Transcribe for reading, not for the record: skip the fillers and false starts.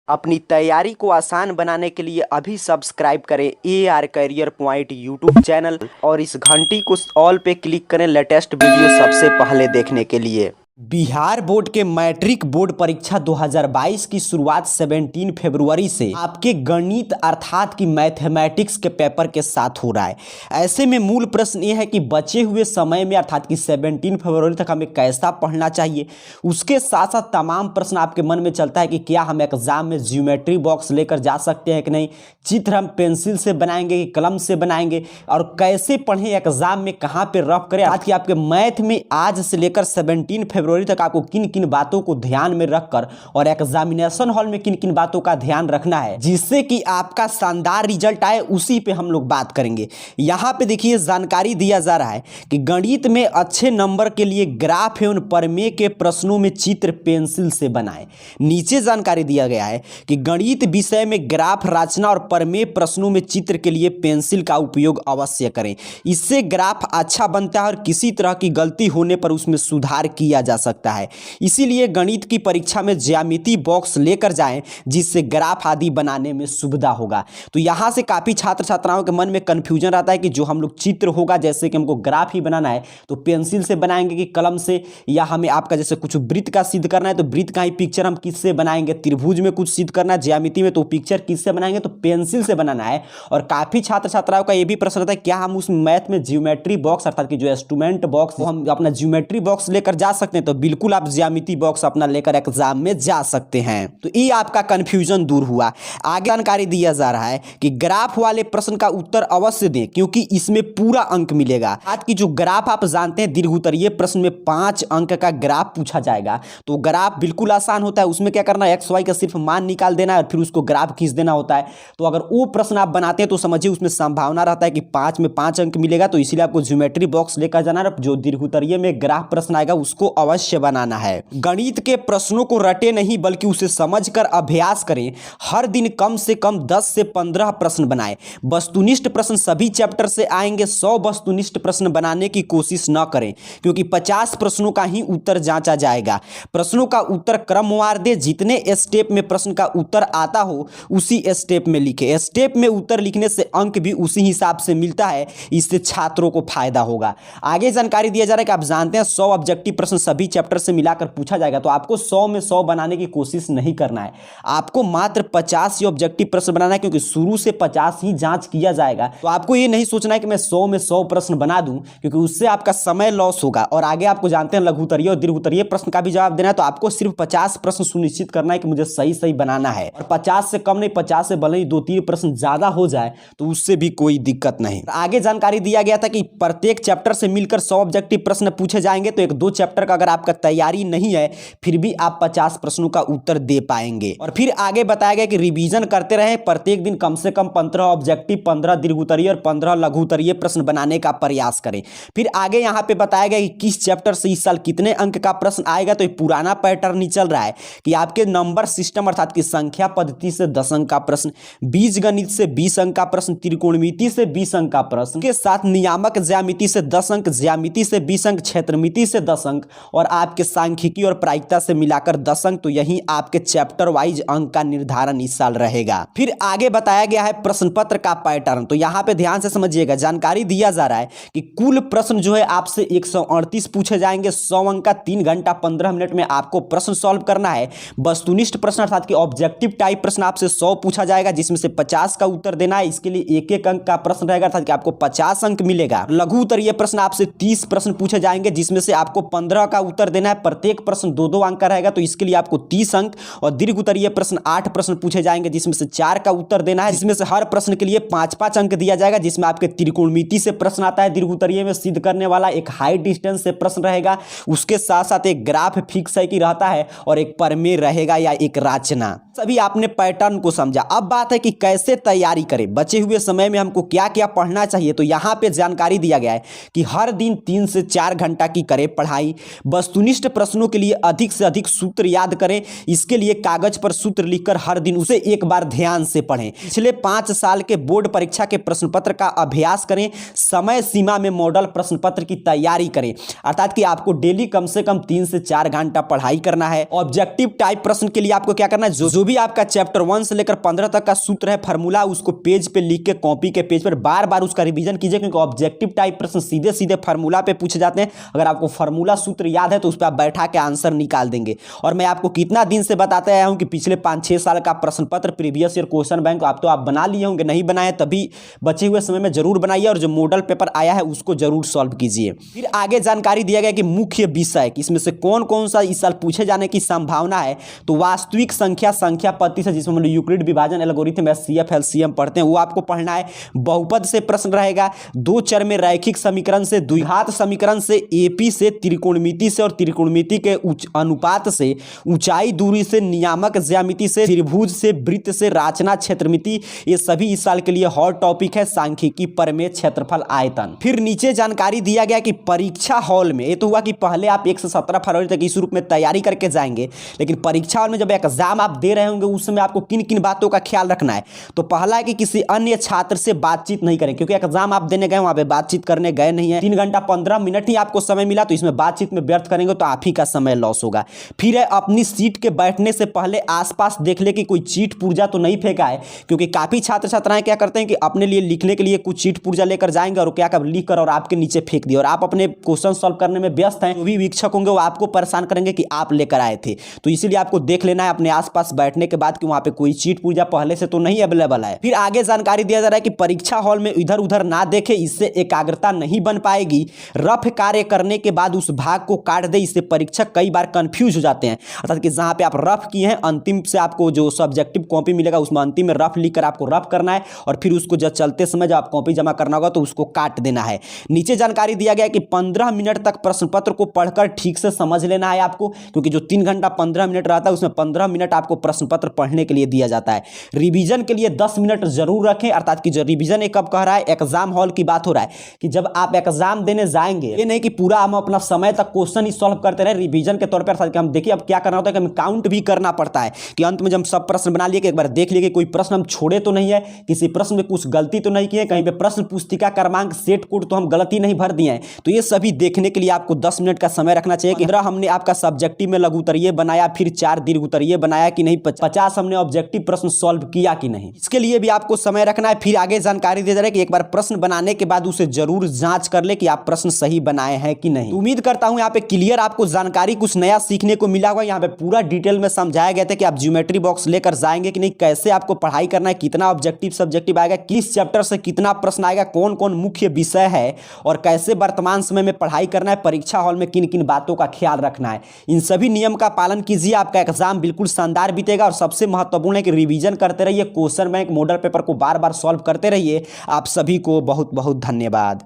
अपनी तैयारी को आसान बनाने के लिए अभी सब्सक्राइब करें AR career point YouTube channel और इस घंटी को ऑल पे क्लिक करें लेटेस्ट वीडियो सबसे पहले देखने के लिए। बिहार बोर्ड के मैट्रिक बोर्ड परीक्षा 2022 की शुरुआत 17 फरवरी से आपके गणित अर्थात कि मैथमेटिक्स के पेपर के साथ हो रहा है। ऐसे में मूल प्रश्न ये है कि बचे हुए समय में अर्थात कि 17 फरवरी तक हमें कैसा पढ़ना चाहिए। उसके साथ साथ तमाम प्रश्न आपके मन में चलता है कि क्या हम एग्जाम में ज्योमेट्री बॉक्स लेकर जा सकते हैं कि नहीं, चित्र हम पेंसिल से बनाएंगे कि कलम से बनाएंगे, और कैसे पढ़ें एग्जाम में, कहाँ पे रफ करें। आज कि आपके मैथ में आज से लेकर 17 फरवरी तक आपको किन किन बातों को ध्यान में रखकर और एग्जामिनेशन हॉल में किन किन बातों का ध्यान रखना है जिससे कि आपका शानदार रिजल्ट आए, उसी पे हम लोग बात करेंगे। यहां पे देखिए जानकारी दिया जा रहा है कि गणित में अच्छे नंबर के लिए ग्राफ एवं प्रमेय के प्रश्नों में चित्र पेंसिल से बनाएं। नीचे जानकारी दिया गया है कि गणित विषय में ग्राफ रचना और प्रमेय प्रश्नों में चित्र के लिए पेंसिल का उपयोग अवश्य करें। इससे ग्राफ अच्छा बनता है और किसी तरह की गलती होने पर उसमें सुधार किया जा सकता है। इसीलिए गणित की परीक्षा में ज्यामिति बॉक्स लेकर जाएं जिससे ग्राफ आदि बनाने में सुविधा होगा। तो यहां से काफी छात्र छात्राओं के मन में कंफ्यूजन रहता है कि जो हम लोग चित्र होगा, जैसे कि हमको ग्राफ ही बनाना है तो पेंसिल से बनाएंगे कि कलम से, या हमें आपका जैसे कुछ वृत्त का सिद्ध करना है तो वृत्त का ही पिक्चर हम किससे बनाएंगे, त्रिभुज में कुछ सिद्ध करना है ज्यामिति में तो पिक्चर किससे बनाएंगे, तो पेंसिल से बनाना है। और काफी छात्र छात्राओं का यह भी प्रश्न रहता है क्या हम उस मैथ में ज्योमेट्री बॉक्स अर्थात कि जो इंस्ट्रूमेंट बॉक्स हम अपना ज्योमेट्री बॉक्स लेकर जा सकते हैं। तो बिल्कुल आप ज्यामिति बॉक्स अपना लेकर एग्जाम में जा सकते हैं। तो ये आपका कंफ्यूजन दूर हुआ। आगे जानकारी दिया जा रहा है कि ग्राफ वाले प्रश्न का उत्तर अवश्य दें क्योंकि इसमें पूरा अंक मिलेगा। आज की जो ग्राफ आप जानते हैं दीर्घोत्तरीय प्रश्न में 5 अंक का ग्राफ पूछा जाएगा। तो ग्राफ बिल्कुल आसान होता है, उसमें क्या करना है एक्स वाई का सिर्फ मान निकाल देना है और फिर उसको ग्राफ खींच देना होता है। तो अगर वो प्रश्न आप बनाते हैं तो समझिए उसमें संभावना रहता है कि 5 में 5 अंक मिलेगा। तो इसीलिए आपको ज्योमेट्री बॉक्स लेकर जाना है, जो दीर्घोत्तरीय में ग्राफ प्रश्न आएगा उसको अवश्य बनाना है। गणित के प्रश्नों को रटे नहीं बल्कि उसे समझकर अभ्यास करें। हर दिन कम से कम 10 से 15 प्रश्न बनाएं। वस्तुनिष्ठ प्रश्न सभी चैप्टर से आएंगे। 100 वस्तुनिष्ठ प्रश्न बनाने की कोशिश न करें क्योंकि 50 प्रश्नों का ही उत्तर जांचा जाएगा। प्रश्नों का उत्तर क्रमवार दे, जितने स्टेप में प्रश्न का उत्तर आता हो उसी स्टेप में लिखे। स्टेप में उत्तर लिखने से अंक भी उसी हिसाब से मिलता है, इससे छात्रों को फायदा होगा। आगे जानकारी दिया जा रहा है कि आप जानते हैं 100 ऑब्जेक्टिव प्रश्न सभी चैप्टर से मिलाकर पूछा जाएगा। तो आपको 100 में 100 बनाने की कोशिश नहीं करना है, आपको मात्र 50 ही ऑब्जेक्टिव प्रश्न बनाना है क्योंकि शुरू से 50 ही जांच किया जाएगा। तो आपको ये नहीं सोचना है कि मैं 100 में 100 प्रश्न बना दूं क्योंकि उससे आपका समय लॉस होगा। और आगे आपको जानते हैं लघुत्तरीय और दीर्घोत्तरीय प्रश्न का भी जवाब देना है। तो आपको सिर्फ 50 प्रश्न सुनिश्चित करना है कि मुझे सही सही बनाना है, और 50 से कम नहीं, 50 से भले ही 2-3 प्रश्न ज्यादा हो जाए तो उससे भी कोई दिक्कत नहीं। आगे जानकारी दिया गया था कि प्रत्येक चैप्टर से मिलकर 100 ऑब्जेक्टिव प्रश्न पूछे जाएंगे। तो 1-2 चैप्टर का अगर आपका तैयारी नहीं है फिर भी आप 50 प्रश्नों का उत्तर दे पाएंगे। और फिर आगे बताया गया कि रिवीजन करते रहें, प्रत्येक दिन कम से कम 15 ऑब्जेक्टिव, 15 दीर्घोत्तरीय और 15 लघुत्तरीय प्रश्न बनाने का प्रयास करें। फिर आगे यहां पे बताया गया कि किस चैप्टर से इस साल कितने अंक का प्रश्न आएगा। तो ये पुराना पैटर्न ही चल रहा है कि आपके नंबर सिस्टम अर्थात कि संख्या पद्धति से 10 अंक का प्रश्न, बीज गणित से 20 अंक का प्रश्न, त्रिकोणमिति से 20 अंक का प्रश्न के साथ नियामक ज्यामिति से 10 अंक, ज्यामिति से 20 अंक, क्षेत्रमिति से 10 अंक और आपके सांख्यिकी और प्रायिकता से मिलाकर 10 अंक। तो यही आपके चैप्टर वाइज अंक का निर्धारण इस साल रहेगा। फिर आगे बताया गया है प्रश्न पत्र का पैटर्न। तो यहां पे ध्यान से समझिएगा, जानकारी दिया जा रहा है कि कुल प्रश्न जो है आपसे 138 पूछे जाएंगे। 100 अंक का 3 घंटा 15 मिनट में आपको प्रश्न सॉल्व करना है। वस्तुनिष्ठ प्रश्न अर्थात कि ऑब्जेक्टिव टाइप प्रश्न आपसे 100 पूछा जाएगा जिसमें से 50 का उत्तर देना है। इसके लिए 1-1 अंक का प्रश्न रहेगा अर्थात कि आपको 50 अंक मिलेगा। लघु उत्तरीय प्रश्न आपसे 30 प्रश्न पूछे जाएंगे जिसमें से आपको 15 का उत्तर देना है। प्रत्येक प्रश्न 2-2 अंक का रहेगा तो इसके लिए आपको 30 अंक। और दीर्घोत्तरीय प्रश्न 8 प्रश्न पूछे जाएंगे जिसमें से 4 का उत्तर देना है, जिसमें से हर प्रश्न के लिए 5-5 अंक दिया जाएगा। जिसमें आपके त्रिकोणमिति से प्रश्न आता है दीर्घोत्तरीय में सिद्ध करने वाला, एक हाई डिस्टेंस से प्रश्न रहेगा, उसके साथ साथ एक ग्राफ फिक्स है कि रहता है और एक प्रमेय रहेगा या एक रचना। सभी आपने पैटर्न को समझा। अब बात है कि कैसे तैयारी करें, बचे हुए समय में हमको क्या क्या पढ़ना चाहिए। तो यहाँ पे जानकारी दिया गया है कि हर दिन 3 से 4 घंटा की करें पढ़ाई। वस्तुनिष्ठ प्रश्नों के लिए अधिक से अधिक सूत्र याद करें। इसके लिए कागज पर सूत्र लिखकर हर दिन उसे एक बार ध्यान से पढ़ें। पिछले 5 साल के बोर्ड परीक्षा के प्रश्न पत्र का अभ्यास करें। समय सीमा में मॉडल प्रश्न पत्र की तैयारी करें, अर्थात कि आपको डेली कम से कम 3 से 4 घंटा पढ़ाई करना है। ऑब्जेक्टिव टाइप प्रश्न के लिए आपको क्या करना है, जो भी आपका चैप्टर 1 से लेकर 15 तक का सूत्र है, फार्मूला, उसको पेज पे लिख के कॉपी के पेज पर बार बार उसका रिवीजन कीजिए, क्योंकि ऑब्जेक्टिव टाइप प्रश्न सीधे सीधे फार्मूला पे पूछे जाते हैं। अगर आपको फार्मूला सूत्र याद है तो उस पर आप बैठा के आंसर निकाल देंगे। और मैं आपको कितना दिन से बताते आया हूं कि पिछले 5-6 साल का प्रश्न पत्र, प्रीवियस ईयर क्वेश्चन बैंक आप बना लिए होंगे, नहीं बनाए तभी बचे हुए समय में जरूर बनाइए और जो मॉडल पेपर आया है उसको जरूर सॉल्व कीजिए। फिर आगे जानकारी दिया गया कि मुख्य विषय कि इसमें से कौन कौन सा इस साल पूछे जाने की संभावना है। तो वास्तविक संख्या, संख्या पद्धति से, जिसमें यूक्लिड विभाजन एल्गोरिथम या CF LCM पढ़ते हैं, वो आपको पढ़ना है। बहुपद से प्रश्न रहेगा, 2 चर में रैखिक समीकरण से, द्विघात समीकरण से, AP से, त्रिकोणमिति से और त्रिकोणमिति के अनुपात से, ऊंचाई दूरी से, नियामक ज्यामिति से, त्रिभुज से, वृत्त से, रचना क्षेत्रमिति, ये सभी इस साल के लिए हॉट टॉपिक है। सांख्यिकी, प्रमेय, क्षेत्रफल, आयतन। फिर नीचे जानकारी दिया गया कि परीक्षा हॉल में, ये तो हुआ कि पहले आप 1 से 17 फरवरी तक इस रूप में तैयारी करके जाएंगे, लेकिन परीक्षा हॉल में जब एग्जाम आप दे रहे होंगे उस समय आपको किन किन बातों का ख्याल रखना है। तो पहला है कि किसी अन्य छात्र से बातचीत नहीं करें, क्योंकि एग्जाम आप देने गए वहां पे बातचीत करने गए नहीं है। 3 घंटा 15 मिनट ही आपको समय मिला, तो इसमें बातचीत में व्यर्थ करेंगे तो आप ही का समय लॉस होगा। फिर है अपनी सीट के बैठने से पहले आसपास देख ले कि कोई चीट पुर्जा तो नहीं फेंका है, क्योंकि काफी छात्र छात्राएं क्या करते हैं कि अपने लिए लिखने के लिए कुछ चीट पुर्जा लेकर जाएंगे और क्या कर लिख कर और आपके नीचे फेंक दिए, और आप अपने क्वेश्चन सॉल्व करने में व्यस्त हैं। जो भी वीक्षक होंगे वो आपको परेशान करेंगे कि आप लेकर आए थे। तो इसीलिए आपको देख लेना है अपने आसपास बैठने के बाद कि वहां पे कोई चीट पुर्जा पहले से तो नहीं अवेलेबल है। फिर आगे जानकारी दिया जा रहा है कि परीक्षा हॉल में इधर उधर ना देखे, इससे एकाग्रता नहीं बन पाएगी। रफ कार्य करने के बाद उस भाग को काट दे, इससे परीक्षक कई बार कंफ्यूज हो जाते हैं। अर्थात कि जहां पे आप रफ किए हैं, अंतिम से आपको जो सब्जेक्टिव कॉपी मिलेगा उसमें अंतिम में रफ लिखकर आपको रफ करना है, और फिर उसको जब चलते समय जब आप कॉपी जमा करना होगा तो उसको काट देना है। नीचे जानकारी दिया गया कि 15 मिनट तक प्रश्न पत्र को पढ़कर ठीक से समझ लेना है आपको, क्योंकि जो 3 घंटा 15 मिनट रहता है उसमें 15 मिनट आपको प्रश्न पत्र पढ़ने के लिए दिया जाता है। रिवीजन के लिए 10 मिनट जरूर रखें, अर्थात कि जो रिवीजन कब कह रहा है, एग्जाम हॉल की बात हो रहा है कि जब आप एग्जाम देने जाएंगे, ये नहीं कि पूरा हम अपना समय तक क्वेश्चन ही सॉल्व करते रहे रिवीजन के तौर पर। अर्थात कि हम देखिए अब क्या करना होता है कि हमें काउंट भी करना पड़ता है कि अंत में जब सब प्रश्न बना लिए कि एक बार देख लिए कि कोई प्रश्न हम छोड़े तो नहीं है, किसी प्रश्न में कुछ गलती तो नहीं की है, कहीं पे प्रश्न पुस्तिका क्रमांक सेट कोड तो हम गलती नहीं भर दिए हैं। तो ये सभी देखने के लिए आपको 10 मिनट का समय रखना चाहिए कि हमने आपका सब्जेक्टिव में लघु उत्तरीय बनाया, फिर 4 दीर्घ उत्तरीय बनाया कि नहीं, 50 हमने ऑब्जेक्टिव प्रश्न सॉल्व किया कि नहीं, इसके लिए भी आपको समय रखना है। फिर आगे जानकारी दी जा रही है कि एक बार प्रश्न बनाने के बाद उसे जरूर जांच कर ले कि आप प्रश्न सही बनाए हैं कि नहीं। उम्मीद करता हूं यहाँ पे क्लियर आपको जानकारी कुछ नया सीखने को मिला होगा। यहाँ पे पूरा डिटेल में समझाया गया था कि आप ज्योमेट्री बॉक्स लेकर जाएंगे कि नहीं, कैसे आपको पढ़ाई करना है, कितना ऑब्जेक्टिव सब्जेक्टिव आएगा, किस चैप्टर से कितना प्रश्न आएगा, कौन कौन मुख्य विषय है, और कैसे वर्तमान समय में पढ़ाई करना है, परीक्षा हॉल में किन किन बातों का ख्याल रखना है। इन सभी नियम का पालन कीजिए, आपका एग्जाम बिल्कुल शानदार बीतेगा। और सबसे महत्वपूर्ण है कि रिवीजन करते रहिए, क्वेश्चन बैंक मॉडल पेपर को बार बार सॉल्व करते रहिए। आप सभी को बहुत बहुत धन्यवाद।